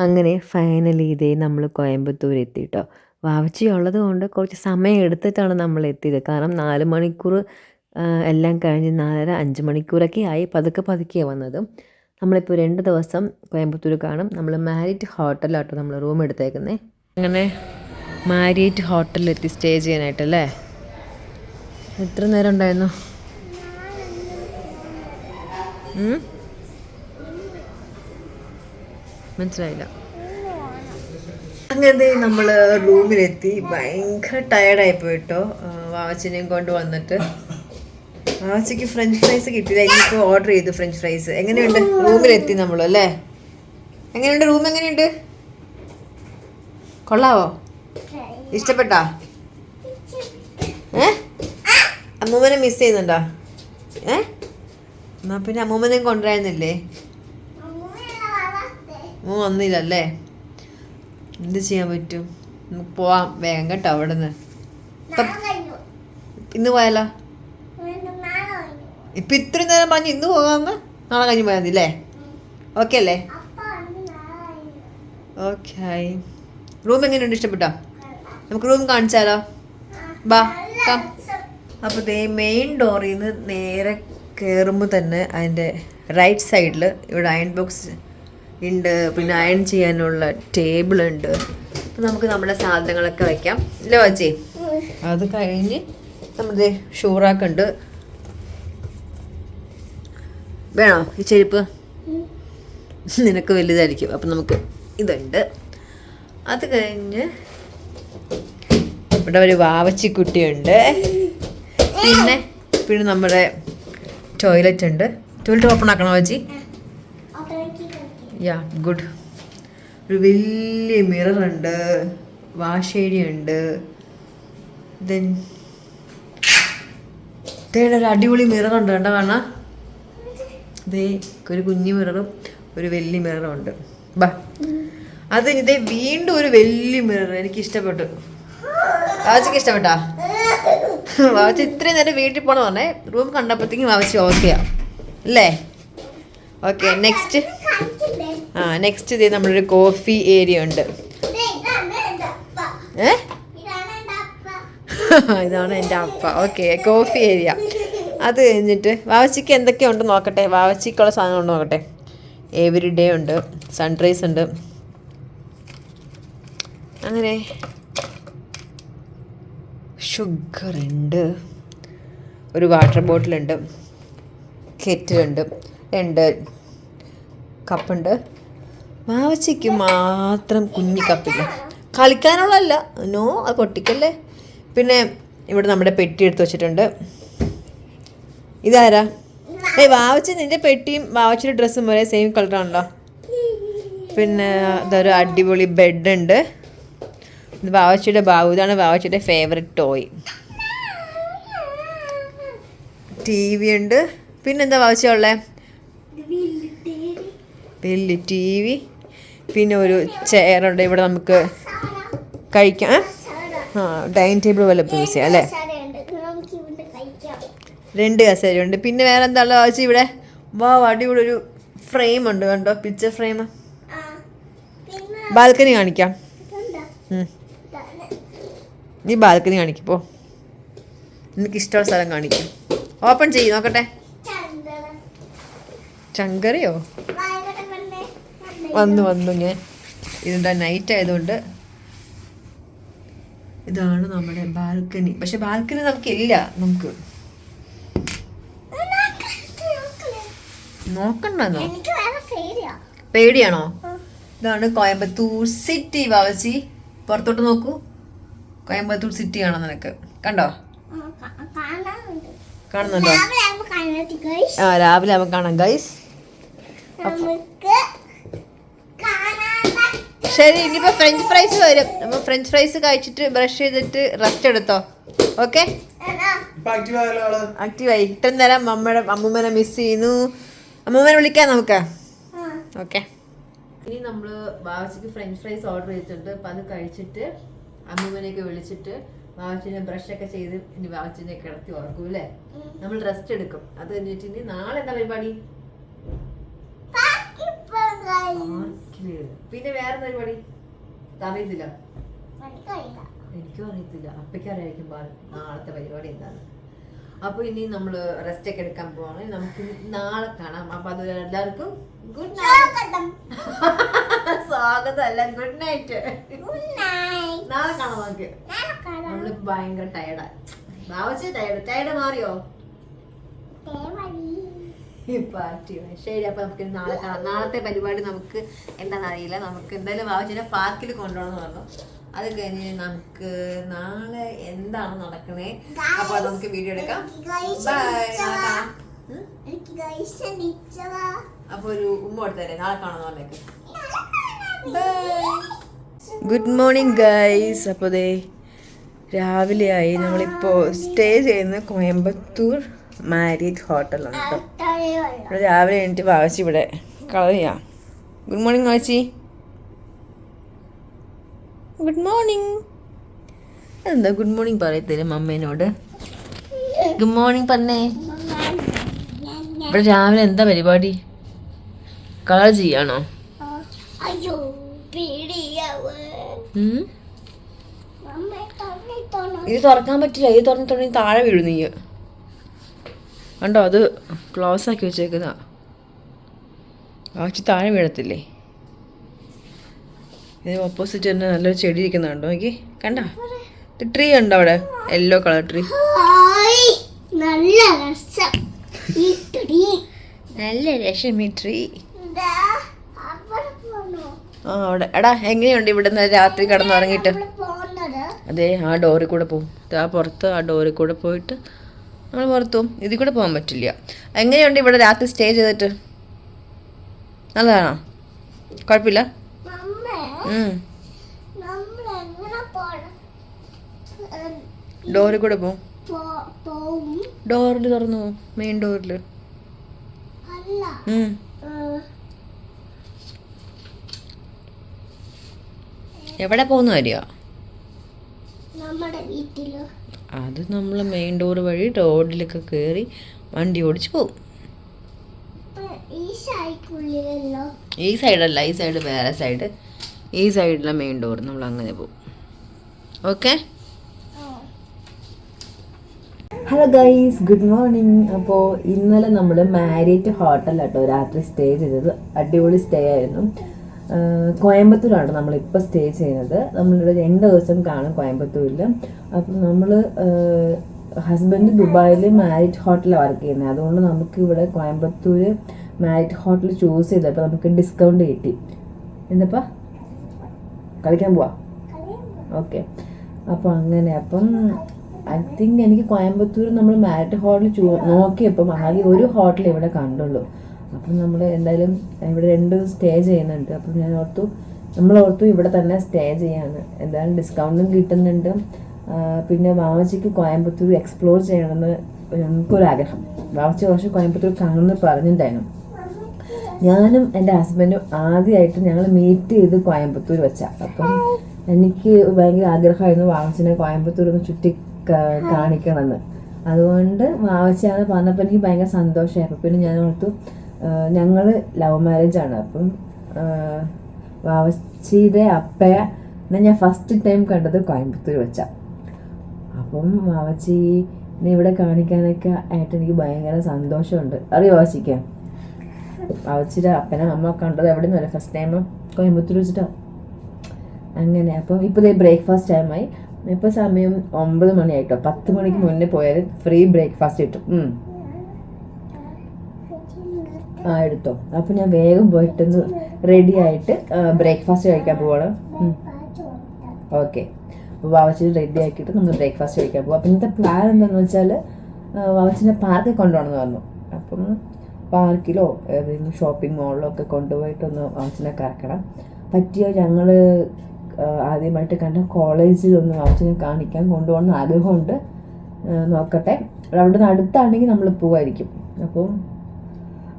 അങ്ങനെ ഫൈനലി ഇതേ നമ്മൾ കോയമ്പത്തൂർ എത്തി കേട്ടോ. വാവച്ചി ഉള്ളത് കൊണ്ട് കുറച്ച് സമയം എടുത്തിട്ടാണ് നമ്മൾ എത്തിയത്. കാരണം 4 മണിക്കൂർ എല്ലാം കഴിഞ്ഞ് 4:30 5 മണിക്കൂറൊക്കെ ആയി പതുക്കെ വന്നത്. നമ്മളിപ്പോൾ 2 ദിവസം കോയമ്പത്തൂർ കാണും. നമ്മൾ മാരിയറ്റ് ഹോട്ടലാട്ടോ നമ്മൾ റൂം എടുത്തേക്കുന്നത്. അങ്ങനെ മാരിയറ്റ് ഹോട്ടലിലെത്തി സ്റ്റേ ചെയ്യാനായിട്ടല്ലേ. എത്ര നേരം ഉണ്ടായിരുന്നു? മനസ്സിലായില്ല. അങ്ങനെ നമ്മൾ റൂമിലെത്തി. ഭയങ്കര ടയർഡായിപ്പോയി കേട്ടോ. വാവച്ചിനെയും കൊണ്ട് വന്നിട്ട് വാവച്ചിക്ക് ഫ്രഞ്ച് ഫ്രൈസ് കിട്ടിയില്ല. ഇനിയിപ്പോൾ ഓർഡർ ചെയ്തു ഫ്രഞ്ച് ഫ്രൈസ്. എങ്ങനെയുണ്ട്? റൂമിലെത്തി നമ്മൾ അല്ലേ. എങ്ങനെയുണ്ട് റൂം? എങ്ങനെയുണ്ട്? കൊള്ളാവോ? ഇഷ്ടപ്പെട്ടാ? അമ്മൂമ്മനെ മിസ് ചെയ്യുന്നുണ്ടോ? എന്നാ പിന്നെ അമ്മൂമ്മനെയും കൊണ്ടുവരായിരുന്നില്ലേ? അമ്മ വന്നില്ലല്ലേ. എന്ത് ചെയ്യാൻ പറ്റും? നമുക്ക് പോവാം വേഗം കേട്ടോ അവിടെ നിന്ന്. ഇന്ന് പോയാലോ? ഇപ്പം ഇത്രയും നേരം പറഞ്ഞ് ഇന്ന് പോകാമെന്ന്. നാളെ കഴിഞ്ഞ് പോയാൽ മതി അല്ലേ? ഓക്കെ അല്ലേ? ഓക്കെ. റൂം എങ്ങനെയുണ്ട്? ഇഷ്ടപ്പെട്ടോ? നമുക്ക് റൂം കാണിച്ചാലോ? ബാ കം. അപ്പോൾ ദേ മെയിൻ ഡോറിൽ നിന്ന് നേരെ കയറുമ്പോൾ തന്നെ അതിൻ്റെ റൈറ്റ് സൈഡിൽ ഇവിടെ അയൺ ബോക്സ് ഉണ്ട്. പിന്നെ അയൺ ചെയ്യാനുള്ള ടേബിൾ ഉണ്ട്. അപ്പം നമുക്ക് നമ്മുടെ സാധനങ്ങളൊക്കെ വയ്ക്കാം ഇല്ലേ വാച്ചി? അത് കഴിഞ്ഞ് നമ്മുടെ ഷൂറാക്കുണ്ട്. വേണോ ഈ ചെരുപ്പ്? നിനക്ക് വലുതായിരിക്കും. അപ്പം നമുക്ക് ഇതുണ്ട്. അത് കഴിഞ്ഞ് ഇവിടെ ഒരു വാവച്ചിക്കുട്ടിയുണ്ട്. പിന്നെ നമ്മുടെ ടോയ്ലറ്റ് ഉണ്ട്. ടോയ്ലറ്റ് ഓപ്പൺ ആക്കണോ വാച്ചി? Yeah good. ഒരു വലിയ മിററുണ്ട്. വാഷ് ഏരിയ ഉണ്ട്. ദെൻ ഒരു അടിപൊളി മിററുണ്ട് കണ്ടോ. കാണാം ഇതേ ഒരു കുഞ്ഞു മിററും ഒരു വലിയ മിററും ഉണ്ട്. ബാ. അത് ഇതേ വീണ്ടും ഒരു വലിയ മിറർ. എനിക്ക് ഇഷ്ടപ്പെട്ടു. വാവച്ചിക്ക് ഇഷ്ടപ്പെട്ടാ? വാവച്ചി ഇത്രയും നേരം വീട്ടിൽ പോകണം പറഞ്ഞേ. റൂം കണ്ടപ്പോഴത്തേക്കും വാവച്ചി ഓക്കെയാ അല്ലേ? ഓക്കെ. നെക്സ്റ്റ് നെക്സ്റ്റ് ഇതേ നമ്മളൊരു കോഫി ഏരിയ ഉണ്ട്. ഇതാണ് എൻ്റെ അപ്പ. ഓക്കെ. Coffee area. അത് കഴിഞ്ഞിട്ട് വാവച്ചിക്ക് എന്തൊക്കെയുണ്ട് നോക്കട്ടെ. വാവച്ചിക്കുള്ള സാധനങ്ങളുണ്ട് നോക്കട്ടെ. എവരി ഡേ ഉണ്ട്. സൺറൈസ് ഉണ്ട്. അങ്ങനെ ഷുഗർ ഉണ്ട്. ഒരു വാട്ടർ ബോട്ടിലുണ്ട്. കെറ്റിലുണ്ട്. 2 കപ്പുണ്ട്. വാവച്ചിക്ക് മാത്രം കുഞ്ഞി കപ്പില്ല. കളിക്കാനുള്ളതല്ല. നോ, അത് പൊട്ടിക്കല്ലേ. പിന്നെ ഇവിടെ നമ്മുടെ പെട്ടി എടുത്ത് വെച്ചിട്ടുണ്ട്. ഇതാരാ? വാവച്ചി നിൻ്റെ പെട്ടിയും വാവച്ചിയുടെ ഡ്രസ്സും ഒരേ സെയിം കളറാണല്ലോ. പിന്നെ ഇതൊരു അടിപൊളി ബെഡുണ്ട്. ഇത് വാവച്ചിയുടെ ബാബു. ഇതാണ് വാവച്ചിയുടെ ഫേവററ്റ് ടോയ്. TV ഉണ്ട്. പിന്നെന്താ വാവച്ചി ഉള്ളത്? വലിയ TV. പിന്നെ ഒരു ചെയറുണ്ട്. ഇവിടെ നമുക്ക് കഴിക്കാം. ഡൈനിങ് ടേബിൾ പോലെ യൂസ് ചെയ്യാം അല്ലേ. 2 കസേരയുണ്ട്. പിന്നെ വേറെ എന്താ ഉള്ളത് വാവച്ചി ഇവിടെ? അടിപൊളി ഒരു ഫ്രെയിം ഉണ്ട് കണ്ടോ. Picture frame. ബാൽക്കണി കാണിക്കാം. നീ ബാൽക്കണി കാണിക്കപ്പോ. എനിക്ക് ഇഷ്ടമുള്ള സ്ഥലം കാണിക്കും. ഓപ്പൺ ചെയ്യും നോക്കട്ടെ. ചങ്കരയോ? വന്നു ഞാൻ. ഇതെന്താ നൈറ്റ് ആയതുകൊണ്ട്. ഇതാണ് നമ്മുടെ ബാൽക്കണി. പക്ഷെ ബാൽക്കണി നമുക്കില്ല. നമുക്ക് നോക്കണ്ടോ? പേടിയാണോ? ഇതാണ് കോയമ്പത്തൂർ സിറ്റി. വാവച്ചി പുറത്തോട്ട് നോക്കൂ. കോയമ്പത്തൂർ സിറ്റി കാണാം നിനക്ക്. കണ്ടോ? കാണുന്നുണ്ടോ? രാവിലെ ആവുമ്പോൾ കാണാം ഗൈസ്. ശരി, ഇനിയിപ്പോൾ ഫ്രഞ്ച് ഫ്രൈസ് വരും. നമ്മൾ ഫ്രഞ്ച് ഫ്രൈസ് കഴിച്ചിട്ട് ബ്രഷ് ചെയ്തിട്ട് റെസ്റ്റ് എടുത്തോ. ഓക്കെ. ആക്റ്റീവായി. ഇത്രയും നേരം അമ്മൂമ്മനെ മിസ് ചെയ്യുന്നു. അമ്മൂമ്മനെ വിളിക്കാം നമുക്ക്. ഓക്കെ. ഇനി നമ്മൾ വാവച്ചിക്ക് ഫ്രഞ്ച് ഫ്രൈസ് ഓർഡർ ചെയ്തിട്ടുണ്ട്. അപ്പം അത് കഴിച്ചിട്ട് അമ്മൂമ്മനെയൊക്കെ വിളിച്ചിട്ട് വാവച്ചിനെ ബ്രഷൊക്കെ ചെയ്ത് ഇനി വാവച്ചിനെ കിടത്തി ഉറക്കും അല്ലേ. നമ്മൾ റെസ്റ്റ് എടുക്കും. അത് കഴിഞ്ഞിട്ട് ഇനി നാളെ എന്താ പരിപാടി? പിന്നെ വേറെ പരിപാടി അറിയത്തില്ല, എനിക്കും അറിയത്തില്ല. അപ്പയ്ക്ക് അറിയായിരിക്കും നാളത്തെ പരിപാടി എന്താണ്. അപ്പൊ ഇനി നമ്മള് റെസ്റ്റ് ഒക്കെ എടുക്കാൻ പോവാണ്. നമുക്ക് നാളെ കാണാം. അപ്പൊ അത് എല്ലാവർക്കും ഗുഡ് നൈറ്റ്. സ്വാഗതം അല്ല, ഗുഡ് നൈറ്റ്. നാളെ കാണാം നമുക്ക്. നമ്മളിപ്പോ ഭയങ്കര ടയർഡായി. ടയർഡ് മാറിയോ? ശരി, അപ്പൊ നമുക്ക് നാളെ കാണാം. നാളത്തെ പരിപാടി നമുക്ക് എന്താണെന്ന് അറിയില്ല. നമുക്ക് എന്തായാലും ബാബുച്ചിനെ പാർക്കിൽ കൊണ്ടുപോകണമെന്ന് പറഞ്ഞു. അത് കഴിഞ്ഞ് നമുക്ക് നാളെ എന്താണ് നടക്കണേ അപ്പൊ നമുക്ക് വീഡിയോ എടുക്കാം. അപ്പൊ ഒരു ഉമ്മ കൊടുത്തല്ലേ, നാളെ കാണാന്ന് പറഞ്ഞേക്ക്. Good morning guys. അപ്പോൾ ദേ രാവിലെയായി. നമ്മളിപ്പോൾ സ്റ്റേ ചെയ്യുന്ന കോയമ്പത്തൂർ മാരിയറ്റ് ഹോട്ടലാണ് കേട്ടോ. ഇവിടെ രാവിലെ എണീറ്റ് വായിച്ച് ഇവിടെ കളർ ചെയ്യാം. ഗുഡ് മോർണിംഗ് വായിച്ചി. Good morning. എന്താ ഗുഡ് മോർണിംഗ് പറയത്തില്ല മമ്മേനോട്? ഗുഡ് മോർണിംഗ് പറഞ്ഞേ. ഇവിടെ രാവിലെ എന്താ പരിപാടി? കളർ ചെയ്യാണോ? ഇത് തുറക്കാൻ പറ്റില്ല. ഇത് തുറന്നിട്ടുണ്ടെങ്കിൽ താഴെ വീഴും നീ. കണ്ടോ, അത് ക്ലോസ് ആക്കി വെച്ചേക്കുന്ന ആച്ചി താഴെ വീഴത്തില്ലേ. ഇതിന് ഓപ്പോസിറ്റ് തന്നെ നല്ലൊരു ചെടി ഇരിക്കുന്നുണ്ടോ നോക്കി. കണ്ടോ ട്രീ ഉണ്ടോ അവിടെ, യെല്ലോ കളർ ട്രീ. നല്ല രസം ഈ ട്രീ. ആ അവിടെ എടാ എങ്ങനെയുണ്ട് ഇവിടുന്ന് രാത്രി കിടന്നുറങ്ങിയിട്ട്? അതെ, ആ ഡോറിൽ കൂടെ പോവും. ആ പുറത്ത് ആ ഡോറിൽ കൂടെ പോയിട്ട് നമ്മൾ പുറത്തു പോകും. ഇതിൽ കൂടെ പോകാൻ പറ്റില്ല. എങ്ങനെയുണ്ട് ഇവിടെ രാത്രി സ്റ്റേ ചെയ്തിട്ട്? നല്ലതാണോ? കുഴപ്പമില്ല. ഡോറിൽ കൂടെ പോവും. ഡോറിൽ തുറന്നു പോവും, മെയിൻ ഡോറിൽ. എവിടെ പോകുന്ന കാര്യ? അത് നമ്മൾ മെയിൻ ഡോർ വഴി റോഡിലൊക്കെ കയറി വണ്ടി ഓടിച്ച് പോവും. ഈ സൈഡല്ല, ഈ സൈഡ് വേറെ സൈഡ്. ഈ സൈഡിലെ മെയിൻ ഡോർ നമ്മൾ അങ്ങനെ പോവും. Okay. Hello guys, good morning. അപ്പോൾ ഇന്നലെ നമ്മൾ മാരിയറ്റ് ഹോട്ടലാട്ടോ രാത്രി സ്റ്റേ ചെയ്തത്. അടിപൊളി സ്റ്റേ ആയിരുന്നു. കോയമ്പത്തൂരാണ് നമ്മളിപ്പോൾ സ്റ്റേ ചെയ്യുന്നത്. നമ്മളിവിടെ 2 ദിവസം കാണും കോയമ്പത്തൂരിൽ. അപ്പം നമ്മൾ ഹസ്ബൻഡ് ദുബായിൽ മാരിയറ്റ് ഹോട്ടലാണ് വർക്ക് ചെയ്യുന്നത്. അതുകൊണ്ട് നമുക്ക് ഇവിടെ കോയമ്പത്തൂർ മാരിയറ്റ് ഹോട്ടൽ ചൂസ് ചെയ്തപ്പോൾ നമുക്ക് ഡിസ്കൗണ്ട് കിട്ടി. എന്താ കളിക്കാൻ പോവാ? ഓക്കെ. അപ്പോൾ അങ്ങനെ അപ്പം ഐ തിങ്ക് എനിക്ക് കോയമ്പത്തൂർ നമ്മൾ മാരിയറ്റ് ഹോട്ടൽ നോക്കിയപ്പം ആകെ ഒരു ഹോട്ടൽ ഇവിടെ കണ്ടുള്ളൂ. അപ്പം നമ്മൾ എന്തായാലും ഇവിടെ 2 ദിവസം സ്റ്റേ ചെയ്യുന്നുണ്ട്. അപ്പം നമ്മളോർത്തു ഇവിടെ തന്നെ സ്റ്റേ ചെയ്യാന്ന്. എന്തായാലും ഡിസ്കൗണ്ടും കിട്ടുന്നുണ്ട്. പിന്നെ വാവച്ചിക്ക് കോയമ്പത്തൂർ എക്സ്പ്ലോർ ചെയ്യണമെന്ന് നമുക്കൊരാഗ്രഹം. വാവച്ചി കുറച്ച് കോയമ്പത്തൂർ കാണുമെന്ന് പറഞ്ഞിട്ടുണ്ടായിരുന്നു. ഞാനും എൻ്റെ ഹസ്ബൻഡും ആദ്യമായിട്ട് ഞങ്ങൾ മീറ്റ് ചെയ്ത് കോയമ്പത്തൂർ വെച്ചാൽ. അപ്പം എനിക്ക് ഭയങ്കര ആഗ്രഹമായിരുന്നു വാവച്ചിനെ കോയമ്പത്തൂർ ഒന്ന് ചുറ്റി കാണിക്കണമെന്ന്. അതുകൊണ്ട് വാവച്ചിയാണ് പറഞ്ഞപ്പോൾ എനിക്ക് ഭയങ്കര സന്തോഷമായി. അപ്പം പിന്നെ ഞാൻ ഓർത്തു ഞങ്ങൾ ലവ് മാരേജാണ്. അപ്പം വാവച്ചിയുടെ അപ്പയെ ഞാൻ ഫസ്റ്റ് ടൈം കണ്ടത് കോയമ്പത്തൂർ വെച്ചാൽ. അപ്പം വാവച്ചിനെ ഇവിടെ കാണിക്കാനൊക്കെ ആയിട്ട് എനിക്ക് ഭയങ്കര സന്തോഷമുണ്ട്. അറിയോ വാവച്ചിക്ക്? വാവച്ചിയുടെ അപ്പനെ അമ്മ കണ്ടത് എവിടെ നിന്നല്ല, ഫസ്റ്റ് ടൈം കോയമ്പത്തൂർ വെച്ചിട്ടാണ്. അങ്ങനെ അപ്പം ഇപ്പോൾ ഇതേ ബ്രേക്ക്ഫാസ്റ്റ് ടൈമായി. ഇപ്പോൾ സമയം 9 മണിയായിട്ടോ. 10 മണിക്ക് മുന്നേ പോയാൽ ഫ്രീ ബ്രേക്ക്ഫാസ്റ്റ് കിട്ടും. എടുത്തോ. അപ്പം ഞാൻ വേഗം പോയിട്ടൊന്ന് റെഡി ആയിട്ട് ബ്രേക്ക്ഫാസ്റ്റ് കഴിക്കാൻ പോവാണ്. ഓക്കെ. അപ്പോൾ വാവച്ചിനെ റെഡി ആക്കിയിട്ട് നമ്മൾ ബ്രേക്ക്ഫാസ്റ്റ് കഴിക്കാൻ പോകും. അപ്പം ഇന്നത്തെ പ്ലാൻ എന്താണെന്ന് വെച്ചാൽ വാവച്ചിനെ പാർക്കിൽ കൊണ്ടുപോകണമെന്ന് പറഞ്ഞു. അപ്പം പാർക്കിലോ ഏതെങ്കിലും ഷോപ്പിംഗ് മോളിലോ ഒക്കെ കൊണ്ടുപോയിട്ടൊന്ന് വാവച്ചിനെ കറക്കണം. പറ്റിയോ ഞങ്ങൾ ആദ്യമായിട്ട് കണ്ട കോളേജിലൊന്ന് വാവച്ചിനെ കാണിക്കാൻ കൊണ്ടുപോകണമെന്ന് ആഗ്രഹമുണ്ട്. നോക്കട്ടെ. അവിടെ നിന്ന് അടുത്താണെങ്കിൽ നമ്മൾ പോവായിരിക്കും. അപ്പം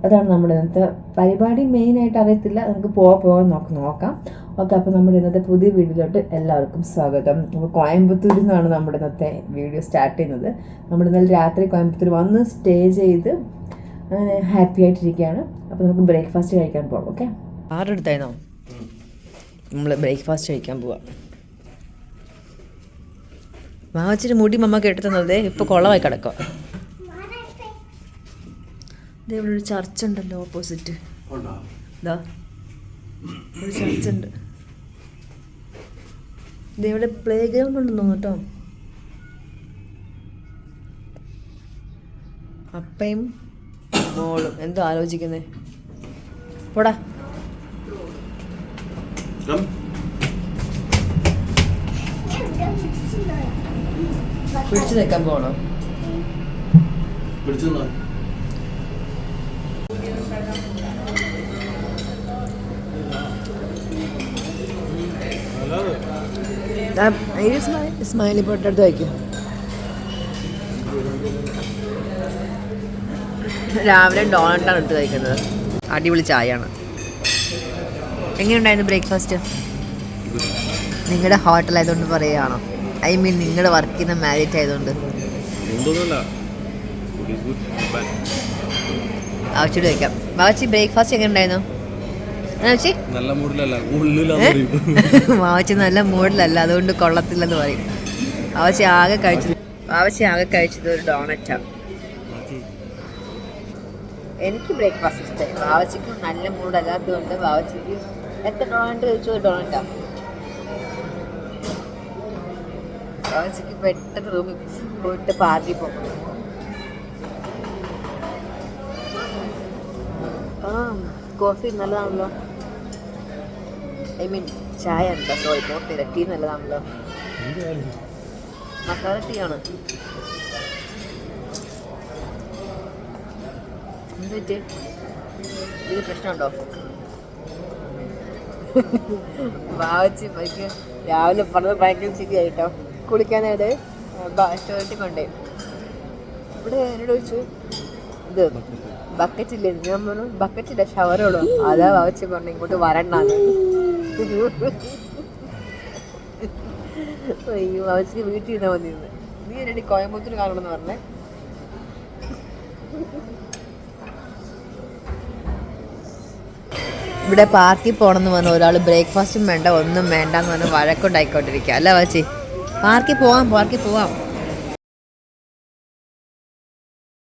അതാണ് നമ്മുടെ ഇന്നത്തെ പരിപാടി. മെയിനായിട്ട് അറിയത്തില്ല, നമുക്ക് പോകാൻ നോക്കാം. ഓക്കെ. അപ്പോൾ നമ്മുടെ ഇന്നത്തെ പുതിയ വീഡിയോയിലോട്ട് എല്ലാവർക്കും സ്വാഗതം. അപ്പോൾ കോയമ്പത്തൂരിൽ നിന്നാണ് നമ്മുടെ ഇന്നത്തെ വീഡിയോ സ്റ്റാർട്ട് ചെയ്യുന്നത്. നമ്മൾ ഇന്നലെ രാത്രി കോയമ്പത്തൂർ വന്ന് സ്റ്റേ ചെയ്ത് അങ്ങനെ ഹാപ്പി ആയിട്ടിരിക്കുകയാണ്. അപ്പോൾ നമുക്ക് ബ്രേക്ക്ഫാസ്റ്റ് കഴിക്കാൻ പോകാം. ഓക്കെ. ആരെടുത്തായിരുന്നോ? നമ്മൾ ബ്രേക്ക്ഫാസ്റ്റ് കഴിക്കാൻ പോവാം. വാവച്ചിട്ട് മുടി മമ്മ കേട്ട് തന്നത് ഇപ്പോൾ കുളമായി കിടക്കുക. ഇവിടെ ഒരു ചർച്ച് ഉണ്ടല്ലോ ഓപ്പോസിറ്റ്. ഇതാ ഒരു ചർച്ച് ഉണ്ട്. ഇവിടെ പ്ലേ ഗ്രൗണ്ട് ഉണ്ടെന്ന് തോന്നുന്നു കേട്ടോ. അപ്പയും മോളും എന്തോ ആലോചിക്കുന്നേ. പോടാ. പിടിച്ചു നിൽക്കാൻ പോണോ? സ്മൈലി പൊട്ടെടുത്ത് വയ്ക്കും. രാവിലെ ഡോണറ്റാണ് എടുത്ത് കഴിക്കുന്നത്. അടിപൊളി ചായയാണ്. എങ്ങനെയുണ്ടായിരുന്നു ബ്രേക്ക്ഫാസ്റ്റ്? നിങ്ങളുടെ ഹോട്ടലായതുകൊണ്ട് പറയുകയാണോ? ഐ മീൻ നിങ്ങളുടെ വർക്ക് ചെയ്യുന്ന മാരിറ്റ് ആയതുകൊണ്ട്? ആവശ്യം കഴിക്കാം. വാവച്ചി ബ്രേക്ക്ഫാസ്റ്റ് എങ്ങനെ ഉണ്ടായിരുന്നു? വാവച്ചി നല്ല മൂഡിലല്ല, അതുകൊണ്ട് കൊള്ളത്തില്ലെന്ന് പറയും. വാവച്ചി ആകെ കഴിച്ചത് ഒരു ഡോണറ്റാണ്. എനിക്ക് ബ്രേക്ക്ഫാസ്റ്റ് ഇഷ്ടമായി. വാവച്ചിക്ക് നല്ല മൂഡല്ലാത്തത് കൊണ്ട് വാവച്ചിക്ക് എത്ര ഡോണറ്റ് കഴിച്ചു? ഒരു ഡോണറ്റാ. വാവച്ചിക്ക് പെട്ടെന്ന് റൂമിൽ പോയിട്ട് പാർട്ടി പോകണം. കോഫി നല്ലതാണല്ലോ. ഐ മീൻ ചായ ഉണ്ടോ? സോറി, കോഫി അല്ല, ടീ നല്ലതാണല്ലോ. മസാല ടീ ആണ്. എന്നിട്ട് ഇത് പ്രശ്നമുണ്ടോ? വാവച്ചി എനിക്ക് രാവിലെ പറഞ്ഞത് ഭയങ്കര ശരിയായിട്ടോ. കുളിക്കാനായിട്ട് ടോയ്ലറ്റിൽ കൊണ്ടേ ഇവിടെ എന്നോട് ചോദിച്ചു, ഇത് ബക്കറ്റില്ലേ? ഞാൻ പറഞ്ഞു ബക്കറ്റില്ല, ഷവറുള്ളൂ. അതാ വാവച്ചി പറഞ്ഞു ഇങ്ങോട്ട് വരണ്ടാന്ന്. അയ്യോ, വാവച്ചിക്ക് വീട്ടിൽ ഇരുന്നാൽ മതി. നീ എന്നടി കോയമ്പത്തൂർ കാണണമെന്ന് പറഞ്ഞേ. ഇവിടെ പാർക്കിൽ പോകണമെന്ന് പറഞ്ഞു ഒരാൾ ബ്രേക്ക്ഫാസ്റ്റും വേണ്ട ഒന്നും വേണ്ട എന്ന് പറഞ്ഞ് വഴക്കുണ്ടായിക്കൊണ്ടിരിക്കുക. അല്ല വാച്ചി, പാർക്കിൽ പോവാം.